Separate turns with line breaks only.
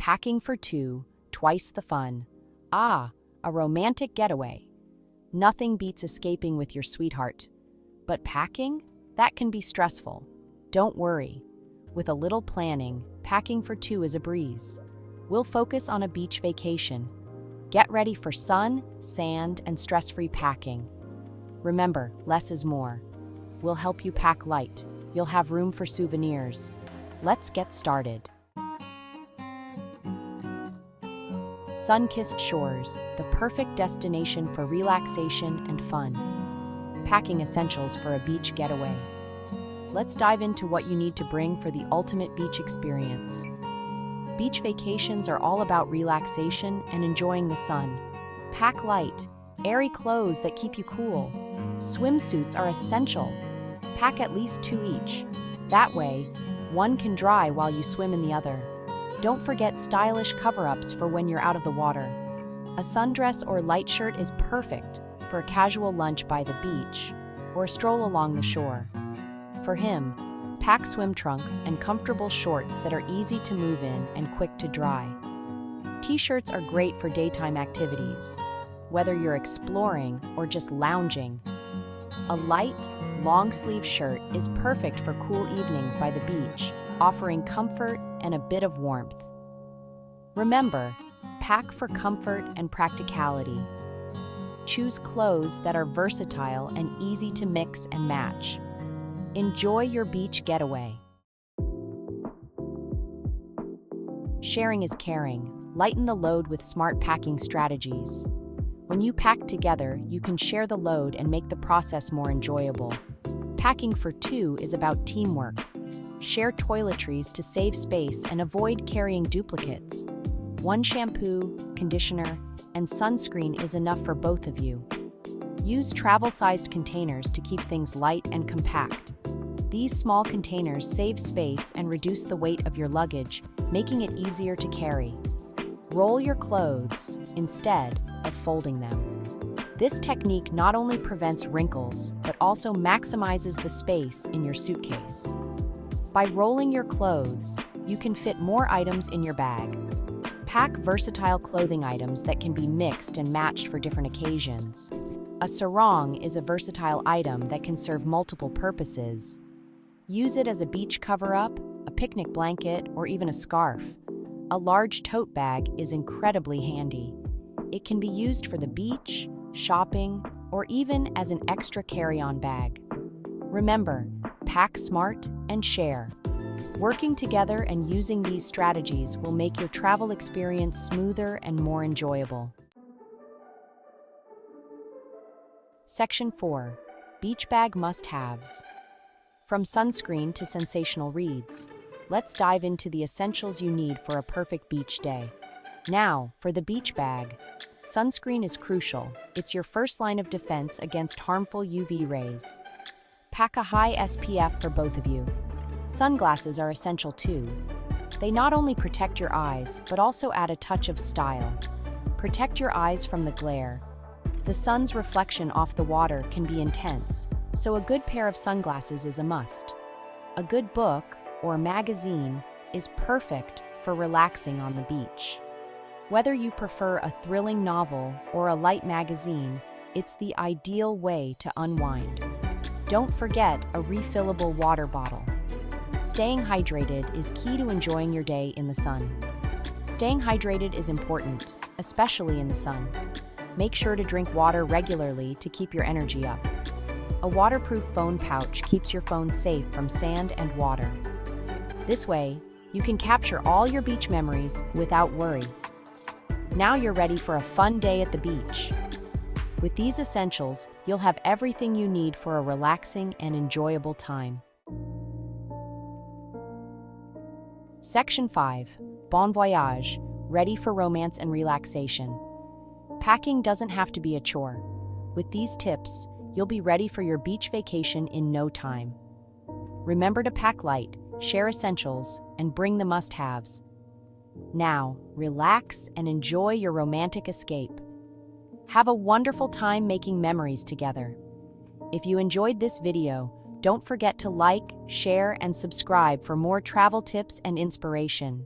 Packing for two, twice the fun. Ah, a romantic getaway. Nothing beats escaping with your sweetheart. But packing? That can be stressful. Don't worry. With a little planning, packing for two is a breeze. We'll focus on a beach vacation. Get ready for sun, sand, and stress-free packing. Remember, less is more. We'll help you pack light. You'll have room for souvenirs. Let's get started. Sun-kissed shores, the perfect destination for relaxation and fun. Packing essentials for a beach getaway. Let's dive into what you need to bring for the ultimate beach experience. Beach vacations are all about relaxation and enjoying the sun. Pack light, airy clothes that keep you cool. Swimsuits are essential. Pack at least 2 each. That way, one can dry while you swim in the other. Don't forget stylish cover-ups for when you're out of the water. A sundress or light shirt is perfect for a casual lunch by the beach or a stroll along the shore. For him, pack swim trunks and comfortable shorts that are easy to move in and quick to dry. T-shirts are great for daytime activities, whether you're exploring or just lounging. A light, long-sleeve shirt is perfect for cool evenings by the beach, offering comfort and a bit of warmth. Remember, pack for comfort and practicality. Choose clothes that are versatile and easy to mix and match. Enjoy your beach getaway. Sharing is caring. Lighten the load with smart packing strategies. When you pack together, you can share the load and make the process more enjoyable. Packing for two is about teamwork. Share toiletries to save space and avoid carrying duplicates. One shampoo, conditioner, and sunscreen is enough for both of you. Use travel-sized containers to keep things light and compact. These small containers save space and reduce the weight of your luggage, making it easier to carry. Roll your clothes instead of folding them. This technique not only prevents wrinkles, but also maximizes the space in your suitcase. By rolling your clothes, you can fit more items in your bag. Pack versatile clothing items that can be mixed and matched for different occasions. A sarong is a versatile item that can serve multiple purposes. Use it as a beach cover-up, a picnic blanket, or even a scarf. A large tote bag is incredibly handy. It can be used for the beach, shopping, or even as an extra carry-on bag. Remember, pack smart and share. Working together and using these strategies will make your travel experience smoother and more enjoyable. Section 4. Beach Bag Must-Haves. From sunscreen to sensational reads, let's dive into the essentials you need for a perfect beach day. Now, for the beach bag. Sunscreen is crucial. It's your first line of defense against harmful UV rays. Pack a high SPF for both of you. Sunglasses are essential too. They not only protect your eyes, but also add a touch of style. Protect your eyes from the glare. The sun's reflection off the water can be intense, so a good pair of sunglasses is a must. A good book or magazine is perfect for relaxing on the beach. Whether you prefer a thrilling novel or a light magazine, it's the ideal way to unwind. Don't forget a refillable water bottle. Staying hydrated is key to enjoying your day in the sun. Staying hydrated is important, especially in the sun. Make sure to drink water regularly to keep your energy up. A waterproof phone pouch keeps your phone safe from sand and water. This way, you can capture all your beach memories without worry. Now you're ready for a fun day at the beach. With these essentials, you'll have everything you need for a relaxing and enjoyable time. Section 5. Bon voyage, ready for romance and relaxation. Packing doesn't have to be a chore. With these tips, you'll be ready for your beach vacation in no time. Remember to pack light, share essentials, and bring the must-haves. Now, relax and enjoy your romantic escape. Have a wonderful time making memories together. If you enjoyed this video, don't forget to like, share, and subscribe for more travel tips and inspiration.